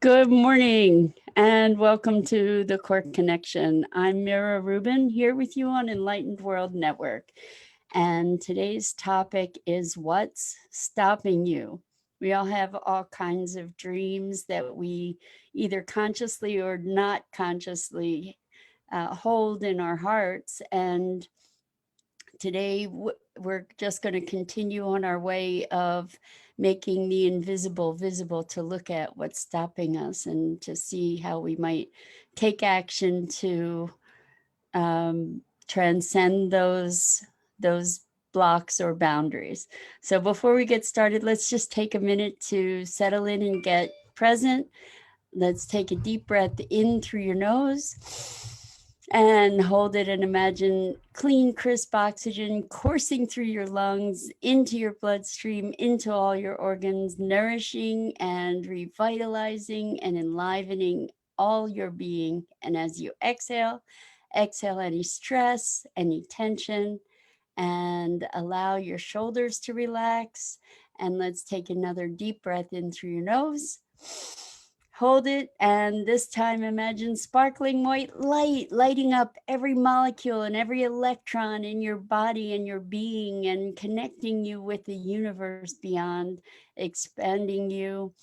Good morning and welcome to the Core Connection. I'm Mira Rubin here with you on Enlightened World Network. And today's topic is what's stopping you? We all have all kinds of dreams that we either consciously or not consciously hold in our hearts. And today we're just going to continue on our way of making the invisible visible, to look at what's stopping us and to see how we might take action to transcend those blocks or boundaries. So before we get started, let's just take a minute to settle in and get present. Let's take a deep breath in through your nose and hold it, and imagine clean, crisp oxygen coursing through your lungs, into your bloodstream, into all your organs, nourishing and revitalizing and enlivening all your being. And as you exhale, exhale any stress, any tension, and allow your shoulders to relax. And let's take another deep breath in through your nose. Hold it, and this time imagine sparkling white light lighting up every molecule and every electron in your body and your being, and connecting you with the universe beyond, expanding you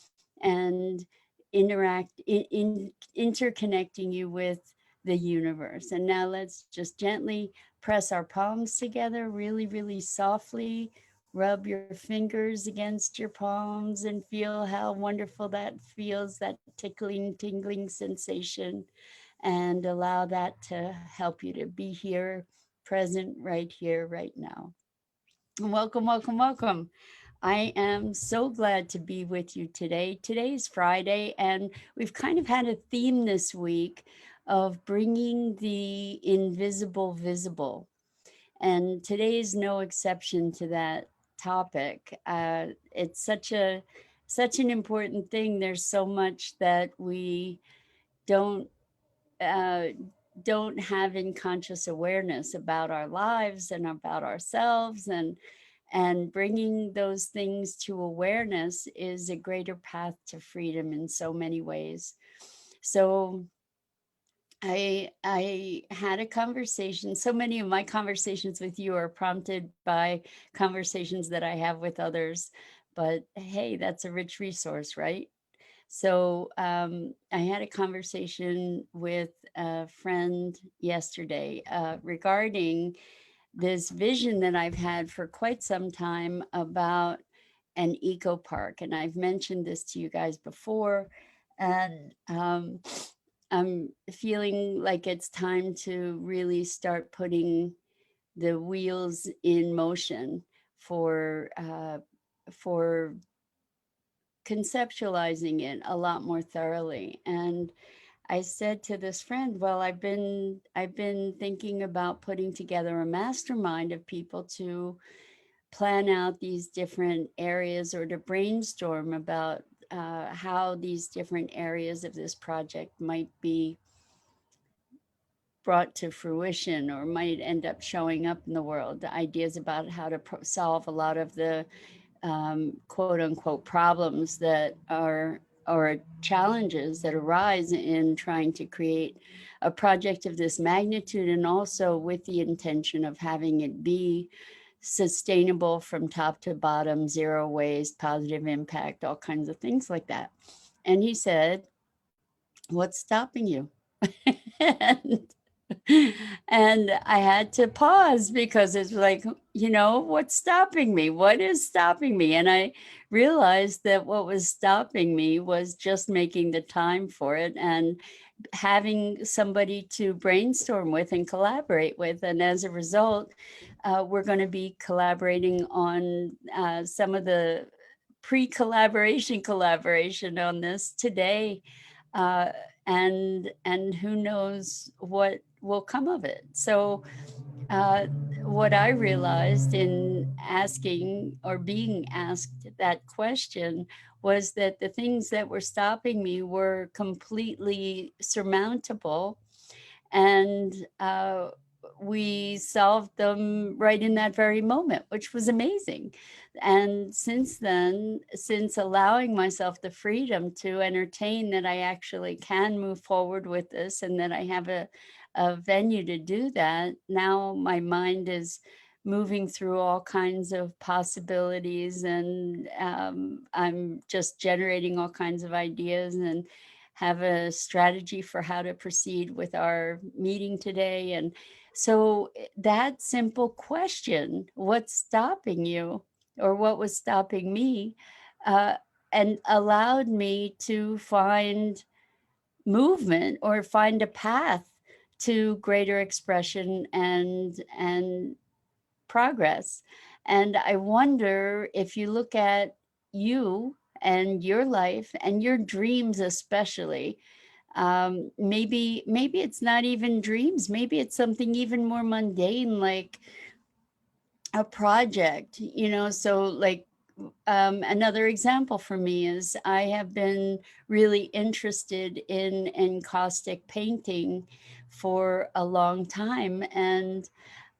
and interconnecting you with the universe. And now let's just gently press our palms together, really, really softly. Rub your fingers against your palms and feel how wonderful that feels, that tickling, tingling sensation, and allow that to help you to be here, present, right here, right now. Welcome, welcome, welcome. I am so glad to be with you today. Today's Friday, and we've kind of had a theme this week of bringing the invisible visible. And today is no exception to that topic. It's such an important thing. There's so much that we don't uh, don't have in conscious awareness about our lives and about ourselves, and bringing those things to awareness is a greater path to freedom in so many ways. So I had a conversation. So many of my conversations with you are prompted by conversations that I have with others. But hey, that's a rich resource, right? So I had a conversation with a friend yesterday regarding this vision that I've had for quite some time about an eco park. And I've mentioned this to you guys before. And I'm feeling like it's time to really start putting the wheels in motion for conceptualizing it a lot more thoroughly. And I said to this friend, well, I've been thinking about putting together a mastermind of people to plan out these different areas, or to brainstorm about how these different areas of this project might be brought to fruition, or might end up showing up in the world. The ideas about how to solve a lot of the quote unquote problems that are, or challenges that arise in trying to create a project of this magnitude, and also with the intention of having it be sustainable from top to bottom, zero waste, positive impact, all kinds of things like that. And he said, what's stopping you? and, and I had to pause, because it's like, what's stopping me? What is stopping me? And I realized that what was stopping me was just making the time for it and having somebody to brainstorm with and collaborate with. And as a result, we're going to be collaborating on some of the collaboration on this today, uh, and who knows what will come of it. So uh, what I realized in asking, or being asked that question, was that the things that were stopping me were completely surmountable, and we solved them right in that very moment, which was amazing. And since then, since allowing myself the freedom to entertain that I actually can move forward with this and that I have a venue to do that, now my mind is moving through all kinds of possibilities, and I'm just generating all kinds of ideas and have a strategy for how to proceed with our meeting today. And so that simple question, what's stopping you, or what was stopping me, uh, and allowed me to find movement or find a path to greater expression and progress. And I wonder if you look at you and your life and your dreams especially, maybe it's not even dreams, maybe it's something even more mundane, like a project, so like another example for me is I have been really interested in encaustic painting for a long time, and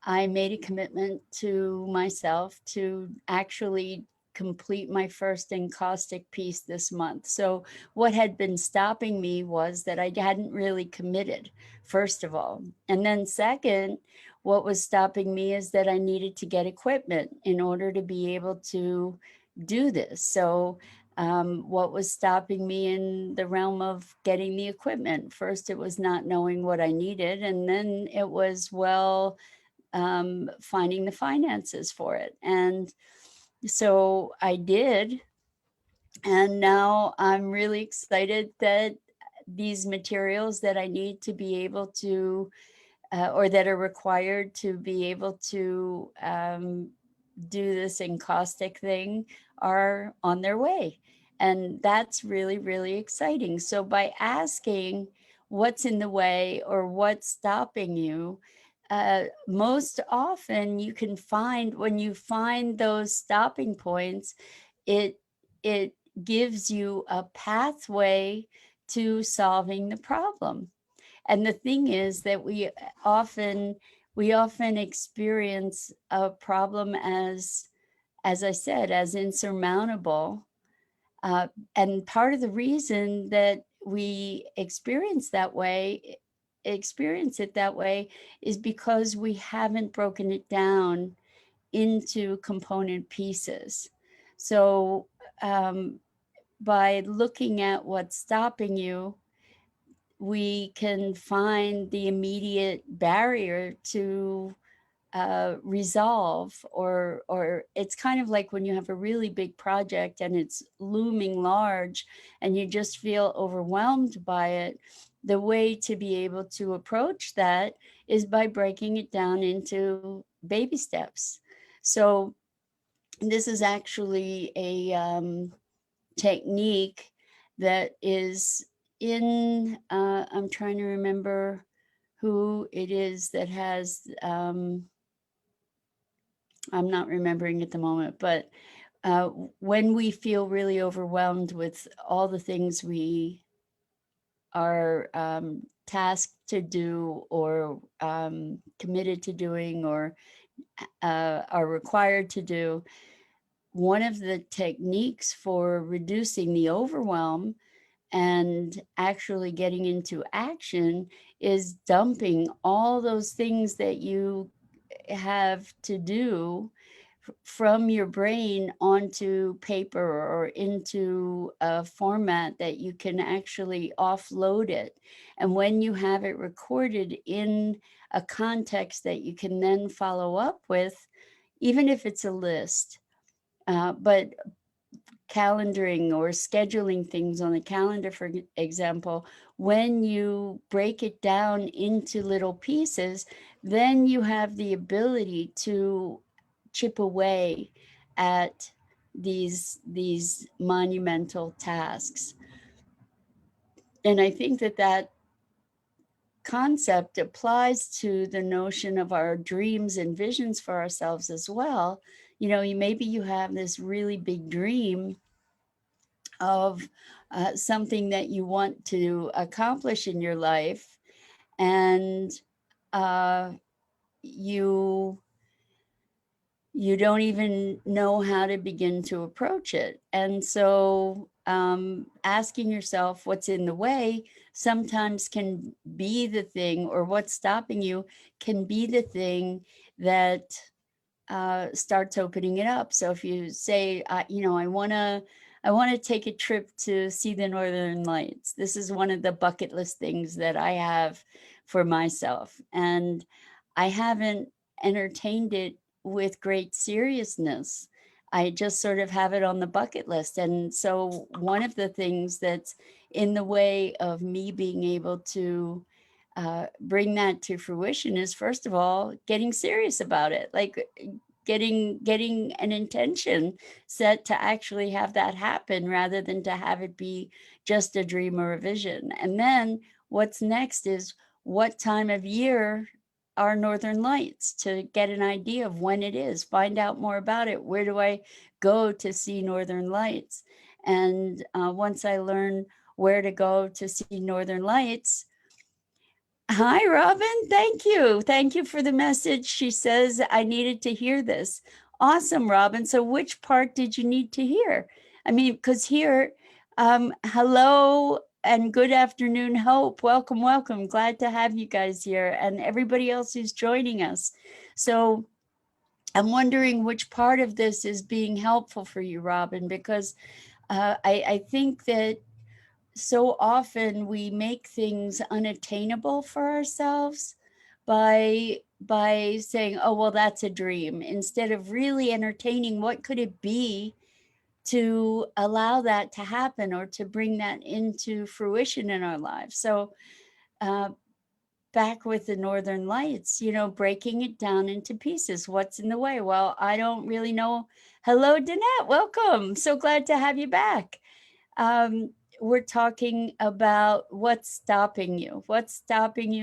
I made a commitment to myself to actually complete my first encaustic piece this month. So, what had been stopping me was that I hadn't really committed, first of all. And then, second, what was stopping me is that I needed to get equipment in order to be able to do this. So, what was stopping me in the realm of getting the equipment? First, it was not knowing what I needed, and then it was, well, finding the finances for it. And so I did. And now I'm really excited that these materials that I need to be able to, or that are required to be able to do this encaustic thing, are on their way. And that's really, really exciting. So by asking what's in the way or what's stopping you, most often you can find, when you find those stopping points, it it gives you a pathway to solving the problem. And the thing is that often we often experience a problem as I said, as insurmountable. Uh, and part of the reason that we experience it that way is because we haven't broken it down into component pieces. So by looking at what's stopping you, we can find the immediate barrier to resolve, or it's kind of like when you have a really big project and it's looming large and you just feel overwhelmed by it. The way to be able to approach that is by breaking it down into baby steps. So this is actually a technique that is in, I'm trying to remember who it is that has, I'm not remembering at the moment, but uh, when we feel really overwhelmed with all the things we are tasked to do, or committed to doing, or are required to do, one of the techniques for reducing the overwhelm and actually getting into action is dumping all those things that you have to do from your brain onto paper or into a format that you can actually offload it. And when you have it recorded in a context that you can then follow up with, even if it's a list, but calendaring or scheduling things on the calendar, for example, when you break it down into little pieces, then you have the ability to chip away at these monumental tasks. And I think that that concept applies to the notion of our dreams and visions for ourselves as well. Maybe you have this really big dream of something that you want to accomplish in your life, and uh, you you don't even know how to begin to approach it. And so asking yourself what's in the way sometimes can be the thing, or what's stopping you can be the thing that starts opening it up. So if you say, I want to take a trip to see the Northern Lights. This is one of the bucket list things that I have for myself, and I haven't entertained it with great seriousness. I just sort of have it on the bucket list. And so one of the things that's in the way of me being able to bring that to fruition is, first of all, getting serious about it, like getting an intention set to actually have that happen, rather than to have it be just a dream or a vision. And then what's next is, what time of year are Northern Lights, to get an idea of when it is, find out more about it. Where do I go to see Northern Lights? And once I learn where to go to see Northern Lights. Hi, Robin. Thank you. Thank you for the message. She says, I needed to hear this. Awesome, Robin. So, which part did you need to hear? I mean, because here, hello and good afternoon, Hope. Welcome, welcome. Glad to have you guys here, and everybody else who's joining us. So, I'm wondering which part of this is being helpful for you, Robin, because I think that so often we make things unattainable for ourselves by saying, oh, well, that's a dream, instead of really entertaining what could it be to allow that to happen, or to bring that into fruition in our lives. So uh, back with the Northern Lights, breaking it down into pieces. What's in the way? Well, I don't really know. Hello, Danette. Welcome. So glad to have you back. um, we're talking about what's stopping you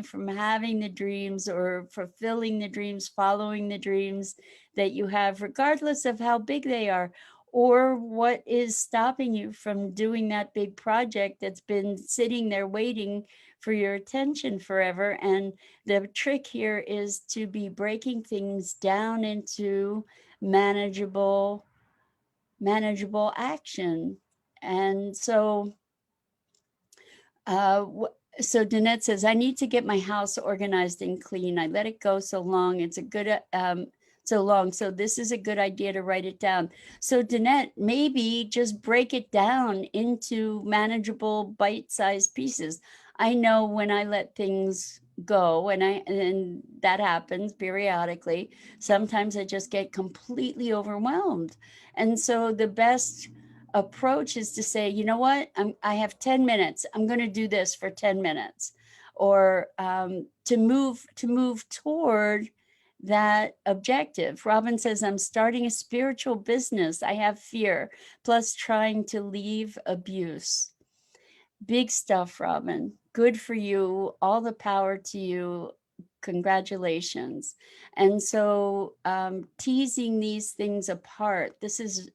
from having the dreams, or fulfilling the dreams, following the dreams that you have, regardless of how big they are, or what is stopping you from doing that big project that's been sitting there waiting for your attention forever. And the trick here is to be breaking things down into manageable action. And so uh, so Danette says, I need to get my house organized and clean. I let it go so long. It's a good, so long. So this is a good idea to write it down. So Danette, maybe just break it down into manageable bite-sized pieces. I know when I let things go, and that happens periodically, sometimes I just get completely overwhelmed. And so the best approach is to say, you know what, I have 10 minutes. I'm going to do this for 10 minutes, or to move toward that objective. Robin says, I'm starting a spiritual business. I have fear, plus trying to leave abuse. Big stuff, Robin. Good for you. All the power to you. Congratulations. And so teasing these things apart, this is,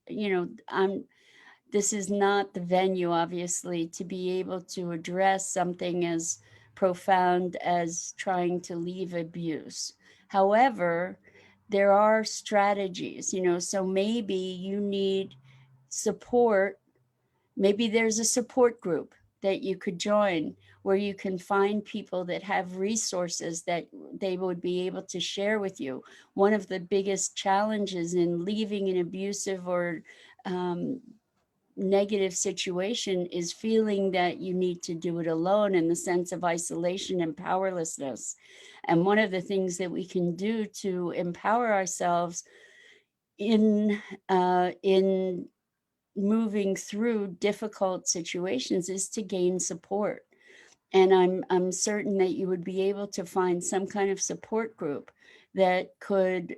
this is not the venue, obviously, to be able to address something as profound as trying to leave abuse. However, there are strategies, so maybe you need support. Maybe there's a support group that you could join, where you can find people that have resources that they would be able to share with you. One of the biggest challenges in leaving an abusive or negative situation is feeling that you need to do it alone, in the sense of isolation and powerlessness. And one of the things that we can do to empower ourselves in moving through difficult situations is to gain support. And I'm certain that you would be able to find some kind of support group that could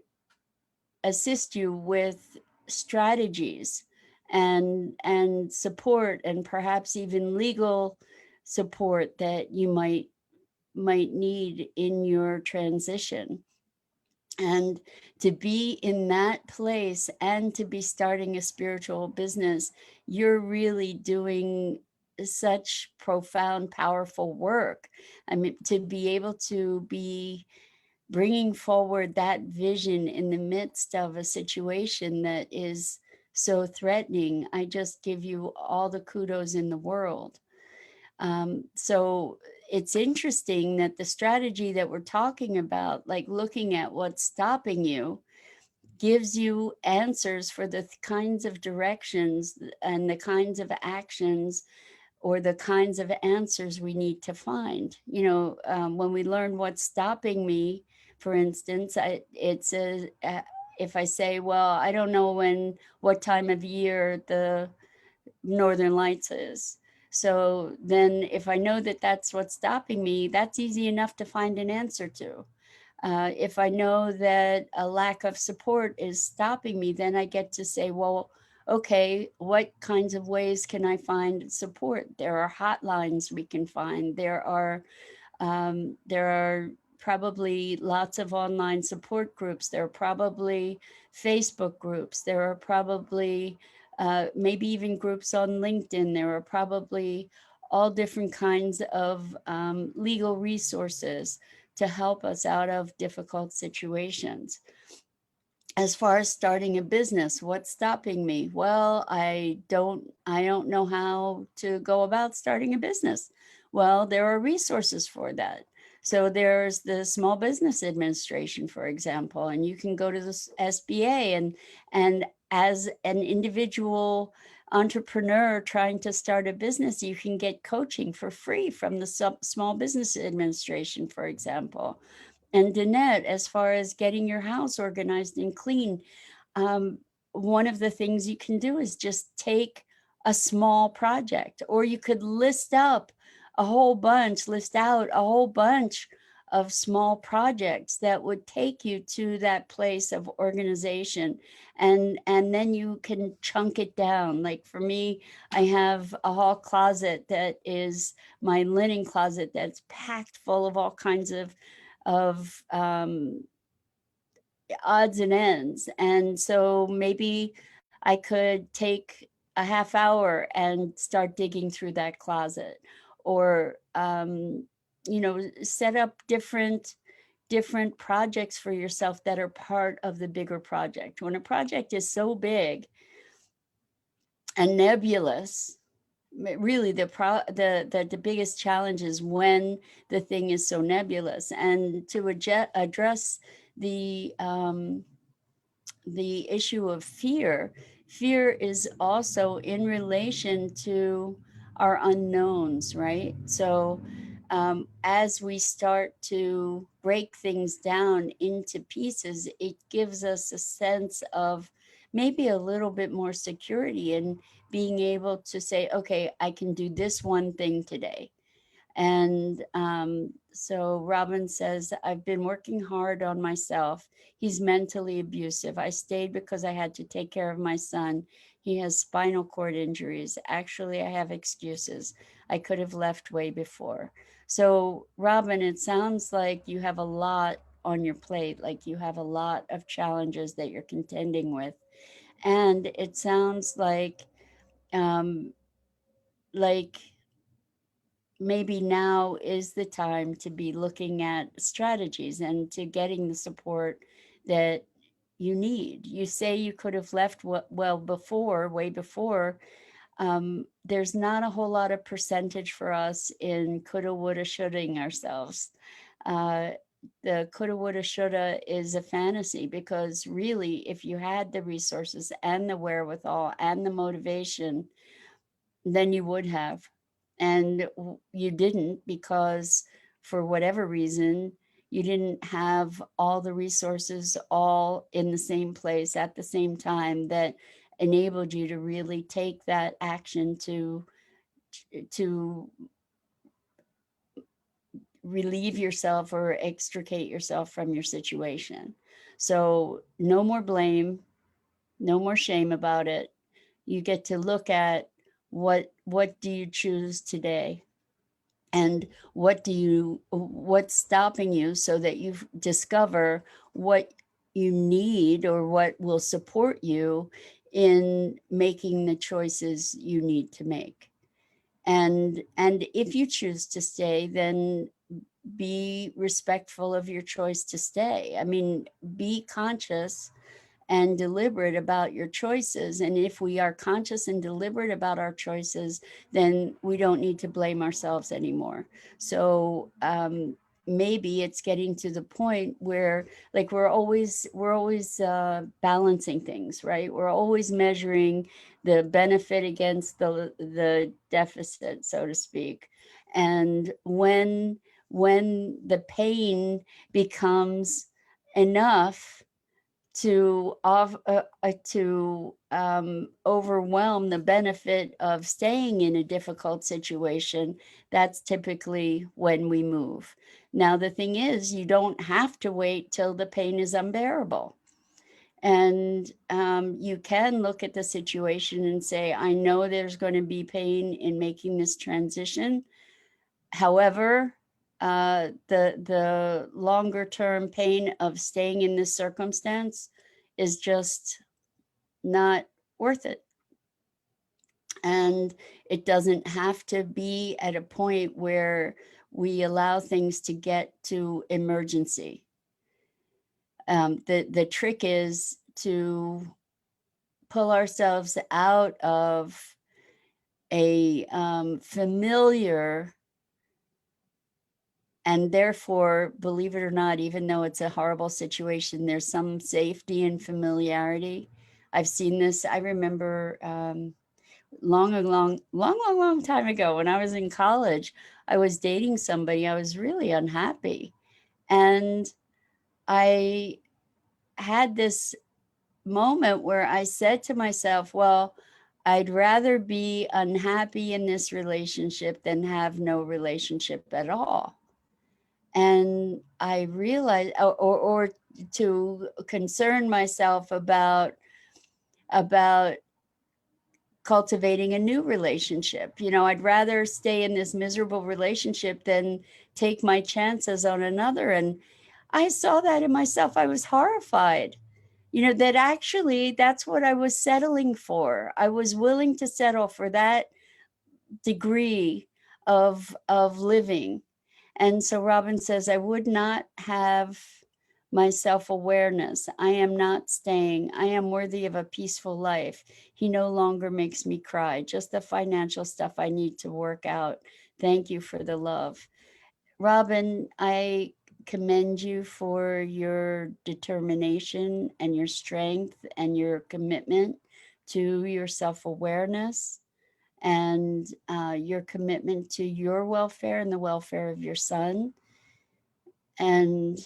assist you with strategies and support, and perhaps even legal support that you might need in your transition. And to be in that place, and to be starting a spiritual business, you're really doing such profound, powerful work. I mean, to be able to be bringing forward that vision in the midst of a situation that is so threatening. I just give you all the kudos in the world. So it's interesting that the strategy that we're talking about, like looking at what's stopping you, gives you answers for the kinds of directions and the kinds of actions or the kinds of answers we need to find. When we learn what's stopping me, for instance, it's if I say, well, I don't know what time of year the Northern Lights is. So then, if I know that that's what's stopping me, that's easy enough to find an answer to. If I know that a lack of support is stopping me, then I get to say, well, okay, what kinds of ways can I find support? There are hotlines we can find. There are probably lots of online support groups. There are probably Facebook groups. There are probably maybe even groups on LinkedIn. There are probably all different kinds of legal resources to help us out of difficult situations. As far as starting a business, what's stopping me? Well, I don't know how to go about starting a business. Well, there are resources for that. So there's the Small Business Administration, for example, and you can go to the SBA, and as an individual entrepreneur trying to start a business, you can get coaching for free from the Small Business Administration, for example. And Danette, as far as getting your house organized and clean, um, one of the things you can do is just take a small project, or you could list out a whole bunch of small projects that would take you to that place of organization, and then you can chunk it down. Like for me, I have a hall closet that is my linen closet that's packed full of all kinds of odds and ends. And so maybe I could take a half hour and start digging through that closet, or set up different projects for yourself that are part of the bigger project. When a project is so big and nebulous, really the biggest challenge is when the thing is so nebulous. And to address the the issue of fear is also in relation to our unknowns, right? So as we start to break things down into pieces, it gives us a sense of maybe a little bit more security in being able to say, okay, I can do this one thing today. And so Robin says, I've been working hard on myself. He's mentally abusive. I stayed because I had to take care of my son. He has spinal cord injuries. Actually, I have excuses. I could have left way before. So, Robin, it sounds like you have a lot on your plate, like you have a lot of challenges that you're contending with. And it sounds um, like maybe now is the time to be looking at strategies and to getting the support that you need. You say you could have left well before, way before. There's not a whole lot of percentage for us in coulda, woulda, shouldaing ourselves. Uh, the coulda, woulda, shoulda is a fantasy, because really, if you had the resources and the wherewithal and the motivation, then you would have. And you didn't, because for whatever reason, you didn't have all the resources all in the same place at the same time that enabled you to really take that action to relieve yourself or extricate yourself from your situation. So no more blame, no more shame about it. You get to look at what do you choose today, and what's stopping you, so that you discover what you need or what will support you in making the choices you need to make. And if you choose to stay, then be respectful of your choice to stay. I mean, be conscious and deliberate about your choices. And if we are conscious and deliberate about our choices, then we don't need to blame ourselves anymore. So maybe it's getting to the point where, like, we're always balancing things, right? We're always measuring the benefit against the deficit, so to speak. And when the pain becomes enough to overwhelm the benefit of staying in a difficult situation, that's typically when we move. Now, the thing is, you don't have to wait till the pain is unbearable. And you can look at the situation and say, I know there's going to be pain in making this transition. However, the longer term pain of staying in this circumstance is just not worth it. And it doesn't have to be at a point where we allow things to get to emergency. The trick is to pull ourselves out of a familiar, and therefore, believe it or not, even though it's a horrible situation, there's some safety and familiarity. I've seen this. I remember long time ago when I was in college, I was dating somebody. I was really unhappy. And I had this moment where I said to myself, well, I'd rather be unhappy in this relationship than have no relationship at all. And I realized, or to concern myself about cultivating a new relationship. You know, I'd rather stay in this miserable relationship than take my chances on another. And I saw that in myself. I was horrified. You know, that actually that's what I was settling for. I was willing to settle for that degree of living. And so Robin says, I would not have my self awareness. I am not staying. I am worthy of a peaceful life. He no longer makes me cry, just the financial stuff I need to work out. Thank you for the love. Robin, I commend you for your determination and your strength and your commitment to your self awareness and your commitment to your welfare and the welfare of your son. And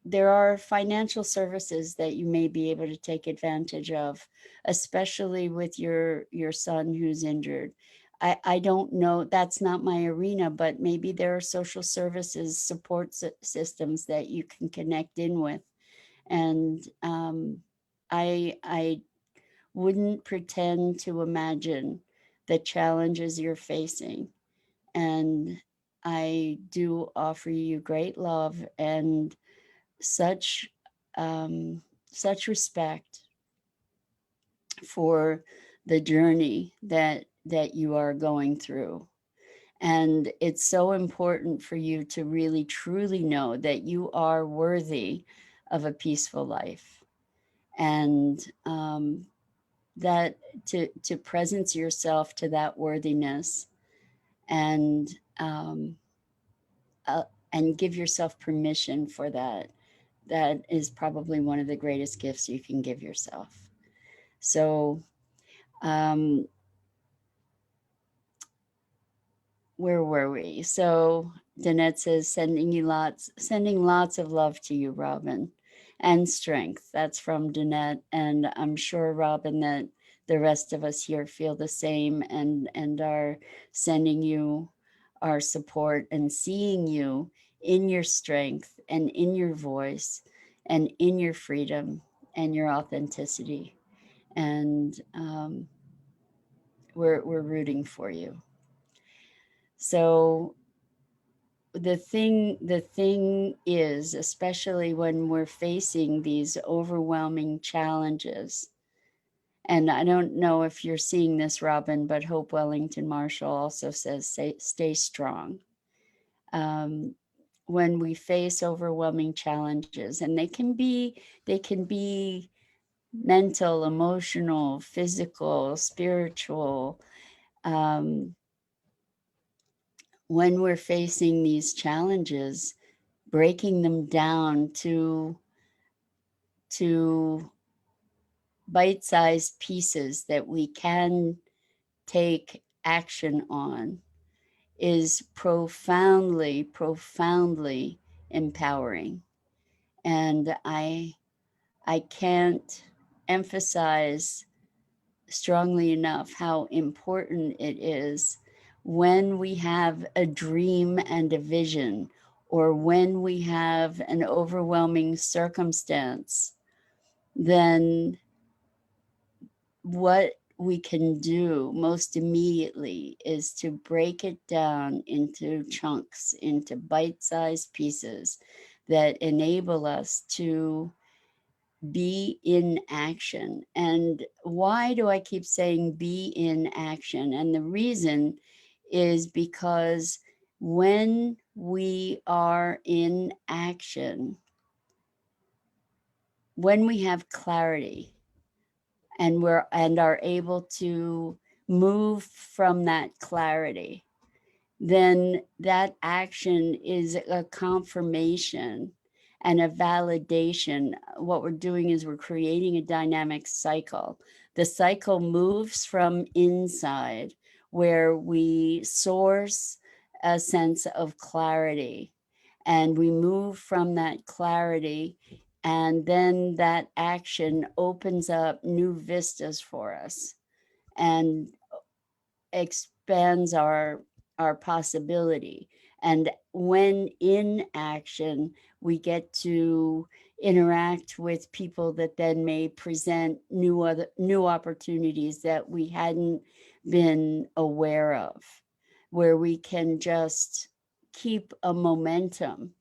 there are financial services that you may be able to take advantage of, especially with your son who's injured. I don't know, that's not my arena, but maybe there are social services support systems that you can connect in with. And I wouldn't pretend to imagine the challenges you're facing. And I do offer you great love and such such respect for the journey that you are going through. And it's so important for you to really truly know that you are worthy of a peaceful life, and that to presence yourself to that worthiness, and um, uh, and give yourself permission for that. That is probably one of the greatest gifts you can give yourself. So, um, where were we? So Danette says, sending lots of love to you, Robin, and strength. That's from Danette. And I'm sure, Robin, that the rest of us here feel the same, and are sending you our support and seeing you in your strength and in your voice and in your freedom and your authenticity. And we're rooting for you. So the thing is, especially when we're facing these overwhelming challenges, and I don't know if you're seeing this, Robin, but Hope Wellington Marshall also says, stay strong. um, when we face overwhelming challenges, and they can be mental, emotional, physical, spiritual. Um, when we're facing these challenges, breaking them down to bite-sized pieces that we can take action on is profoundly, profoundly empowering. And I can't emphasize strongly enough how important it is when we have a dream and a vision, or when we have an overwhelming circumstance, then what we can do most immediately is to break it down into chunks, into bite sized pieces that enable us to be in action. And why do I keep saying be in action? And the reason is because when we are in action, when we have clarity, and are able to move from that clarity, then that action is a confirmation and a validation. What we're doing is we're creating a dynamic cycle. The cycle moves from inside, where we source a sense of clarity, and we move from that clarity, and then that action opens up new vistas for us and expands our possibility. And when in action, we get to interact with people that then may present new opportunities that we hadn't been aware of, where we can just keep a momentum.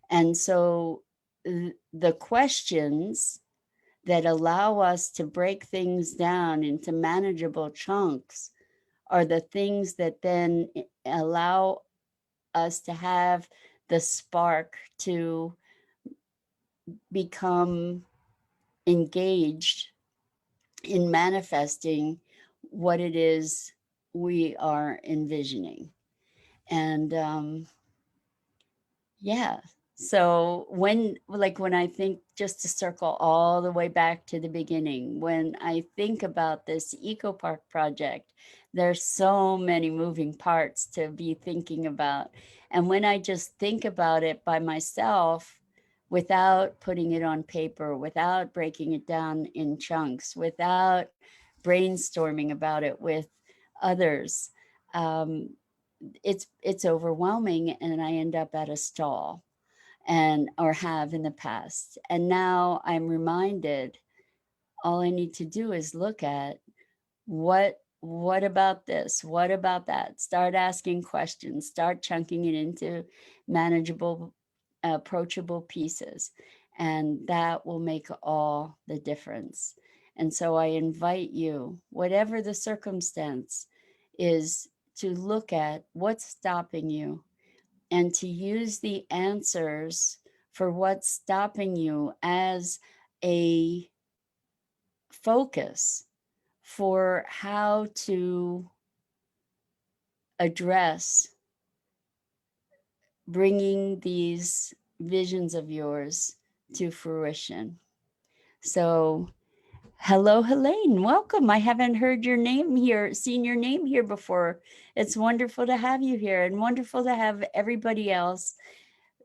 And so the questions that allow us to break things down into manageable chunks are the things that then allow us to have the spark to become engaged in manifesting what it is we are envisioning. And yeah. So when I think, just to circle all the way back to the beginning, when I think about this eco park project, there's so many moving parts to be thinking about. And when I just think about it by myself, without putting it on paper, without breaking it down in chunks, without brainstorming about it with others, um, it's overwhelming, and I end up at a stall, and or have in the past. And now I'm reminded, all I need to do is look at what about this? What about that? Start asking questions, start chunking it into manageable, approachable pieces, and that will make all the difference. And so I invite you, whatever the circumstance is, to look at what's stopping you, and to use the answers for what's stopping you as a focus for how to address bringing these visions of yours to fruition. So, hello, Helene. Welcome. I haven't heard your name here, seen your name here before. It's wonderful to have you here, and wonderful to have everybody else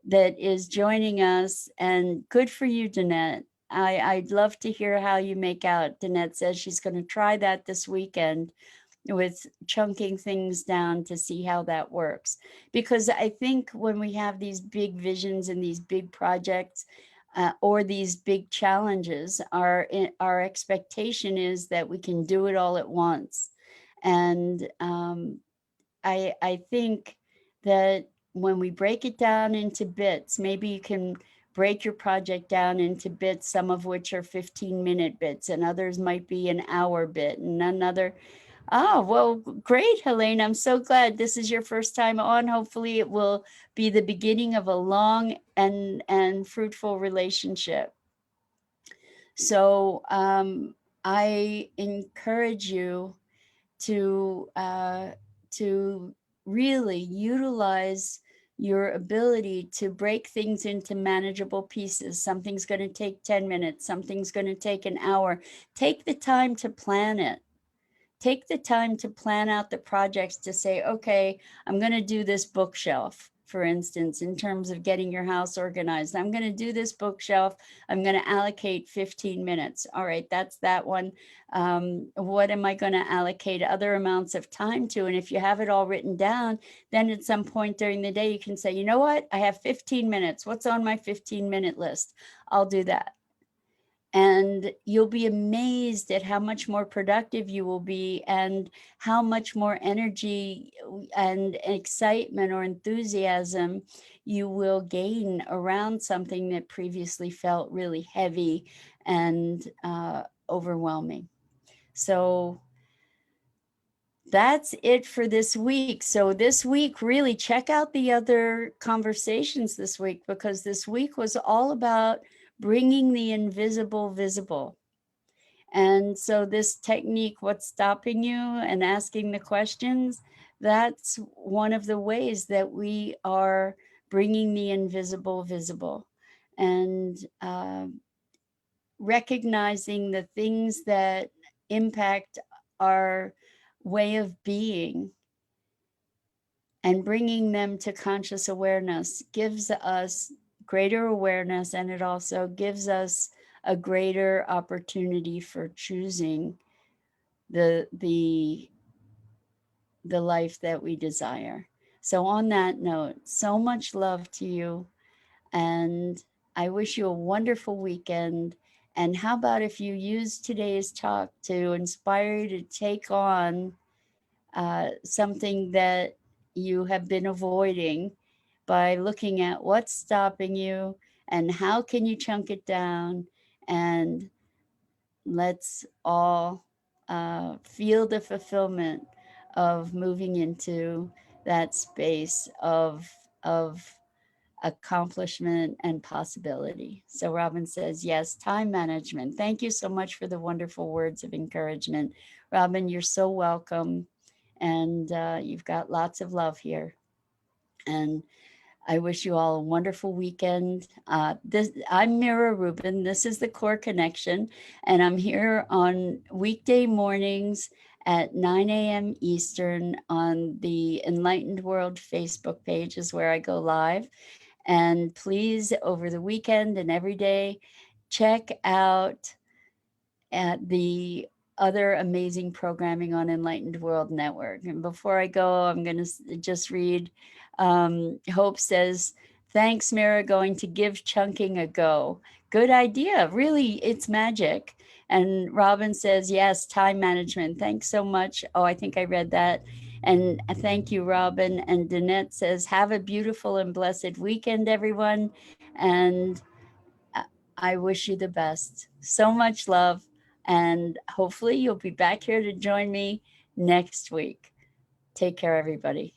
that is joining us. And good for you, Danette. I'd love to hear how you make out. Danette says she's going to try that this weekend with chunking things down to see how that works. Because I think when we have these big visions and these big projects, or these big challenges, our expectation is that we can do it all at once. And I think that when we break it down into bits, maybe you can break your project down into bits, some of which are 15-minute bits, and others might be an hour bit, and another Well, great, Helene. I'm so glad this is your first time on. Hopefully it will be the beginning of a long and fruitful relationship. So I encourage you to to really utilize your ability to break things into manageable pieces. Something's going to take 10 minutes, something's going to take an hour. Take the time to plan it. Take the time to plan out the projects to say, okay, I'm going to do this bookshelf, for instance, in terms of getting your house organized. I'm going to do this bookshelf. I'm going to allocate 15 minutes. All right, that's that one. What am I going to allocate other amounts of time to? And if you have it all written down, then at some point during the day, you can say, you know what? I have 15 minutes. What's on my 15-minute list? I'll do that. And you'll be amazed at how much more productive you will be and how much more energy and excitement or enthusiasm you will gain around something that previously felt really heavy and overwhelming. So that's it for this week. So this week, really check out the other conversations this week, because this week was all about bringing the invisible visible. And so this technique, what's stopping you, and asking the questions, that's one of the ways that we are bringing the invisible visible. And recognizing the things that impact our way of being and bringing them to conscious awareness gives us greater awareness, and it also gives us a greater opportunity for choosing the life that we desire. So on that note, so much love to you, and I wish you a wonderful weekend. And how about if you use today's talk to inspire you to take on something that you have been avoiding by looking at what's stopping you and how can you chunk it down, and let's all feel the fulfillment of moving into that space of accomplishment and possibility. So Robin says, yes, time management. Thank you so much for the wonderful words of encouragement. Robin, you're so welcome. And you've got lots of love here. And I wish you all a wonderful weekend. I'm Mira Rubin. This is the Core Connection, and I'm here on weekday mornings at 9 a.m. Eastern on the Enlightened World Facebook page is where I go live. And please, over the weekend and every day, check out at the other amazing programming on Enlightened World Network. And before I go, I'm going to just read. Hope says, thanks, Mira, going to give chunking a go. Good idea. Really, it's magic. And Robin says, yes, time management. Thanks so much. Oh, I think I read that. And thank you, Robin. And Danette says, have a beautiful and blessed weekend, everyone. And I wish you the best. So much love. And hopefully you'll be back here to join me next week. Take care, everybody.